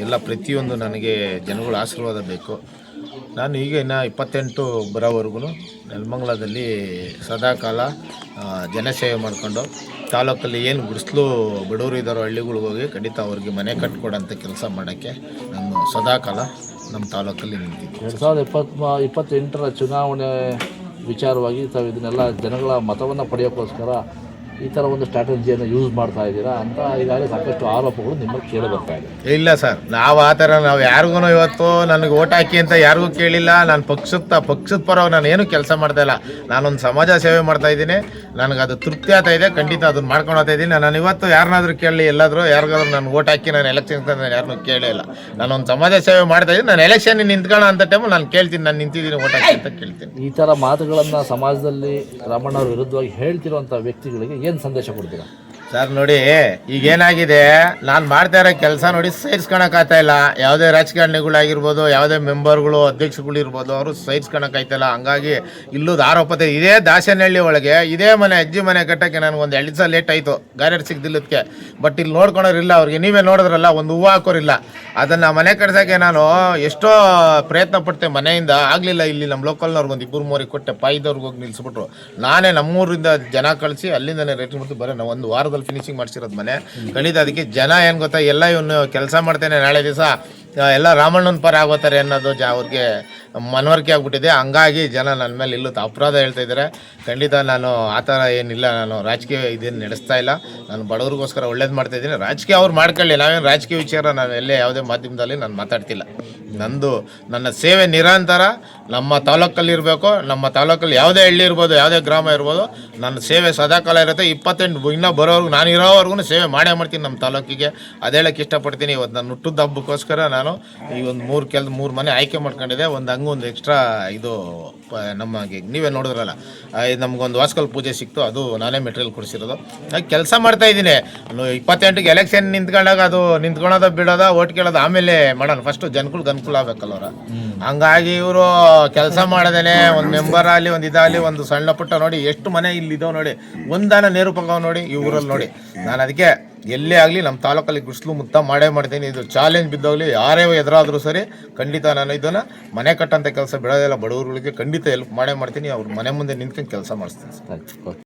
ಎಲ್ಲ ಪ್ರತಿಯೊಂದು ನನಗೆ ಜನಗಳ ಆಶೀರ್ವಾದ ಬೇಕು. ನಾನು ಈಗ ಇನ್ನು 28 ಬರೋವರೆಗೂ ನೆಲಮಂಗಲದಲ್ಲಿ ಸದಾಕಾಲ ಜನಸೇವೆ ಮಾಡಿಕೊಂಡು ತಾಲೂಕಲ್ಲಿ ಏನು ಗುಡಿಸ್ಲು ಬಡವರು ಇದ್ದಾರೋ ಹಳ್ಳಿಗಳಿಗೆ ಹೋಗಿ ಖಂಡಿತ ಅವ್ರಿಗೆ ಮನೆ ಕಟ್ಕೊಡೋಂಥ ಕೆಲಸ ಮಾಡೋಕ್ಕೆ ನಾನು ಸದಾಕಾಲ ನಮ್ಮ ತಾಲೂಕಲ್ಲಿ ನಿಂತಿದ್ದೆ. 2028ರ ಚುನಾವಣೆ ವಿಚಾರವಾಗಿ ತಾವು ಇದನ್ನೆಲ್ಲ ಜನಗಳ ಮತವನ್ನು ಪಡೆಯೋಕ್ಕೋಸ್ಕರ ಈ ಥರ ಒಂದು ಸ್ಟ್ರಾಟಜಿಯನ್ನು ಯೂಸ್ ಮಾಡ್ತಾ ಇದ್ದೀರಾ ಅಂತ ಈಗಾಗಲೇ ಸಾಕಷ್ಟು ಆರೋಪಗಳು ನಿಮ್ಮಲ್ಲಿ ಕೇಳಿ ಬರ್ತಾ ಇದೆ. ಇಲ್ಲ ಸರ್, ನಾವು ಯಾರಿಗೂ ಇವತ್ತು ನನಗೆ ಓಟ್ ಹಾಕಿ ಅಂತ ಯಾರಿಗೂ ಕೇಳಿಲ್ಲ. ನಾನು ಪಕ್ಷದ ಪರವಾಗಿ ನಾನು ಏನೂ ಕೆಲಸ ಮಾಡ್ತಾ ಇಲ್ಲ. ನಾನೊಂದು ಸಮಾಜ ಸೇವೆ ಮಾಡ್ತಾ ಇದ್ದೀನಿ. ನನಗೆ ಅದು ತೃಪ್ತಿ ಆಗ್ತಾ ಇದೆ. ಖಂಡಿತ ಅದನ್ನು ಮಾಡ್ಕೊಂಡು ಹೋಗ್ತಾ ಇದ್ದೀನಿ. ನಾನು ಇವತ್ತು ಯಾರನ್ನಾದ್ರೂ ಕೇಳಲಿ, ಯಾರಿಗಾದ್ರೂ ನಾನು ಓಟ್ ಹಾಕಿ ನಾನು ಎಲೆಕ್ಷನ್ ನಾನು ಯಾರನ್ನೂ ಕೇಳೇ ಇಲ್ಲ. ನಾನೊಂದು ಸಮಾಜ ಸೇವೆ ಮಾಡ್ತಾ ಇದ್ದೀನಿ. ನಾನು ಎಲೆಕ್ಷನ್ ನಿಂತ್ಕೊಳ್ಳೋ ಅಂತ ಟೈಮು ನಾನು ಕೇಳ್ತೀನಿ, ನಾನು ನಿಂತಿದ್ದೀನಿ ಓಟ್ ಹಾಕಿ ಅಂತ ಕೇಳ್ತೀನಿ. ಈ ಥರ ಮಾತುಗಳನ್ನು ಸಮಾಜದಲ್ಲಿ ರಾಮಣ್ಣವ್ರ ವಿರುದ್ಧವಾಗಿ ಹೇಳ್ತಿರುವಂಥ ವ್ಯಕ್ತಿಗಳಿಗೆ ಏನು ಸಂದೇಶ ಕೊಡ್ತೀರಾ? ಸರ್, ನೋಡಿ ಈಗೇನಾಗಿದೆ, ನಾನು ಮಾಡ್ತಾ ಇರೋ ಕೆಲಸ ನೋಡಿ ಸಹಿಸ್ಕೊಳಕ್ಕಾಗ್ತಾ ಇಲ್ಲ. ಯಾವುದೇ ರಾಜಕಾರಣಿಗಳಾಗಿರ್ಬೋದು, ಯಾವುದೇ ಮೆಂಬರ್ಗಳು, ಅಧ್ಯಕ್ಷಗಳು ಇರ್ಬೋದು, ಅವರು ಸಹಿಸ್ಕೊಳಕ್ಕಾಯ್ತಲ್ಲ. ಹಂಗಾಗಿ ಇಲ್ಲದ ಆರೋಪತೆ ಇದೇ ದಾಸನಹಳ್ಳಿ ಒಳಗೆ ಇದೇ ಮನೆ ಅಜ್ಜಿ ಮನೆ ಕಟ್ಟೋಕ್ಕೆ ನನಗೊಂದು 2 ದಿವಸ ಲೇಟ್ ಆಯಿತು ಗಾರೇಟ್ ಸಿಗ್ದಿಲ್ಲದಕ್ಕೆ. ಬಟ್ ಇಲ್ಲಿ ನೋಡ್ಕೊಳೋರಿಲ್ಲ, ಅವ್ರಿಗೆ ನೀವೇ ನೋಡಿದ್ರಲ್ಲ, ಒಂದು ಹೂವು ಹಾಕೋರಿಲ್ಲ. ಅದನ್ನು ಮನೆ ಕಟ್ಸೋಕ್ಕೆ ನಾನು ಎಷ್ಟೋ ಪ್ರಯತ್ನ ಪಡ್ತೆ, ಮನೆಯಿಂದ ಆಗಲಿಲ್ಲ. ಇಲ್ಲಿ ನಮ್ಮ ಲೋಕಲ್ನವ್ರಿಗೆ ಒಂದು 2-3 ಕೊಟ್ಟೆ, ಪಾಯ್ದವ್ರಿಗೆ ಹೋಗಿ ನಿಲ್ಲಿಸ್ಬಿಟ್ರು. ನಾನೇ ನಮ್ಮೂರಿಂದ ಜನ ಕಳಿಸಿ ಅಲ್ಲಿಂದನೇ ರೇಟಿಂಗ್ ಮಾಡ್ತು. ಬರೀ ನಾವು ಒಂದು ವಾರದಲ್ಲಿ ಫಿನಿಶಿಂಗ್ ಮಾಡಿಸಿರೋದು ಮನೆ. ಖಂಡಿತ ಅದಕ್ಕೆ ಜನ ಏನು ಗೊತ್ತಾ, ಎಲ್ಲ ಇವನು ಕೆಲಸ ಮಾಡ್ತೇನೆ, ನಾಳೆ ದಿವಸ ಎಲ್ಲ ರಾಮಣ್ಣನ ಪರ ಆಗೋತಾರೆ ಅನ್ನೋದು ಅವ್ರಿಗೆ ಮನವರಿಕೆ ಆಗ್ಬಿಟ್ಟಿದೆ. ಹಂಗಾಗಿ ಜನ ನನ್ನ ಮೇಲೆ ಇಲ್ಲೂ ಅಪರಾಧ ಹೇಳ್ತಾ ಇದ್ದಾರೆ. ಖಂಡಿತ ನಾನು ಆ ಥರ ಏನಿಲ್ಲ, ನಾನು ರಾಜಕೀಯ ಇದೇನು ನಡೆಸ್ತಾ ಇಲ್ಲ. ನಾನು ಬಡವ್ರಿಗೋಸ್ಕರ ಒಳ್ಳೇದು ಮಾಡ್ತಾ ಇದ್ದೀನಿ. ರಾಜಕೀಯ ಅವ್ರು ಮಾಡ್ಕೊಳ್ಳಿ, ನಾವೇನು ರಾಜಕೀಯ ವಿಚಾರ ನಾನು ಎಲ್ಲೇ ಯಾವುದೇ ಮಾಧ್ಯಮದಲ್ಲಿ ನಾನು ಮಾತಾಡ್ತಿಲ್ಲ. ನನ್ನ ಸೇವೆ ನಿರಂತರ ನಮ್ಮ ತಾಲೂಕಲ್ಲಿ ಇರಬೇಕು. ನಮ್ಮ ತಾಲೂಕಲ್ಲಿ ಯಾವುದೇ ಹಳ್ಳಿ ಇರ್ಬೋದು, ಯಾವುದೇ ಗ್ರಾಮ ಇರ್ಬೋದು, ನನ್ನ ಸೇವೆ ಸದಾಕಾಲ ಇರುತ್ತೆ. 28 ಇನ್ನೂ ಬರೋವರೆಗೂ ನಾನು ಇರೋವರೆಗೂ ಸೇವೆ ಮಾಡೇ ಮಾಡ್ತೀನಿ ನಮ್ಮ ತಾಲೂಕಿಗೆ. ಅದು ಹೇಳೋಕ್ಕೆ ಇಷ್ಟಪಡ್ತೀನಿ. ಇವತ್ತು ನನ್ನ ಹುಟ್ಟದ ಹಬ್ಬಕ್ಕೋಸ್ಕರ ನಾನು ಈ ಒಂದು 3 ಮನೆ ಆಯ್ಕೆ ಮಾಡ್ಕೊಂಡಿದ್ದೆ. ಒಂದು ಎಕ್ಸ್ಟ್ರಾ ಇದು ನಮಗೆ ನೀವೇ ನೋಡಿದ್ರಲ್ಲ, ನಮಗೊಂದು ವಾಸ್ಕಲ್ ಪೂಜೆ ಸಿಕ್ತು, ಅದು ನಾನೇ ಮೆಟೀರಿಯಲ್ ಕೊಡಿಸಿರೋದು. ಕೆಲಸ ಮಾಡ್ತಾ ಇದ್ದೀನಿ. 28ಗೆ ಎಲೆಕ್ಷನ್ ನಿಂತ್ಕೊಂಡಾಗ ಅದು ನಿಂತ್ಕೊಳ್ಳೋದ ಬಿಡೋದ ಓಟ್ ಕೇಳೋದು ಆಮೇಲೆ ಮಾಡೋಣ. ಫಸ್ಟು ಜನಗಳಿಗೆ ಅನುಕೂಲ ಆಗಬೇಕಲ್ಲ ಅವ್ರ. ಹಂಗಾಗಿ ಇವರು ಕೆಲಸ ಮಾಡೋದೇನೆ, ಒಂದು ಮೆಂಬರ್ ಆಗಲಿ, ಒಂದು ಇದಾಗಲಿ, ಒಂದು ಸಣ್ಣ ಪುಟ್ಟ ನೋಡಿ ಎಷ್ಟು ಮನೆ ಇಲ್ಲಿದ್ದಾವೆ ನೋಡಿ, ಒಂದಾನ ನೇರುಪಗಾವ್ ನೋಡಿ ಈ ಊರಲ್ಲಿ ನೋಡಿ. ನಾನು ಅದಕ್ಕೆ ಎಲ್ಲೇ ಆಗಲಿ ನಮ್ಮ ತಾಲೂಕಲ್ಲಿ ಗುಡಿಸ್ಲು ಮುಕ್ತ ಮಾಡೇ ಮಾಡ್ತೀನಿ. ಇದು ಚಾಲೆಂಜ್ ಬಿದ್ದೋಗಲಿ, ಯಾರೇ ಎದುರಾದರೂ ಸರಿ, ಖಂಡಿತ ನಾನು ಇದನ್ನು ಮನೆ ಕಟ್ಟಂಥ ಕೆಲಸ ಬಿಡೋದಿಲ್ಲ. ಬಡವರುಗಳಿಗೆ ಖಂಡಿತ ಹೆಲ್ಪ್ ಮಾಡೇ ಮಾಡ್ತೀನಿ. ಅವ್ರ ಮನೆ ಮುಂದೆ ನಿಂತ್ಕೊಂಡು ಕೆಲಸ ಮಾಡಿಸ್ತೀನಿ.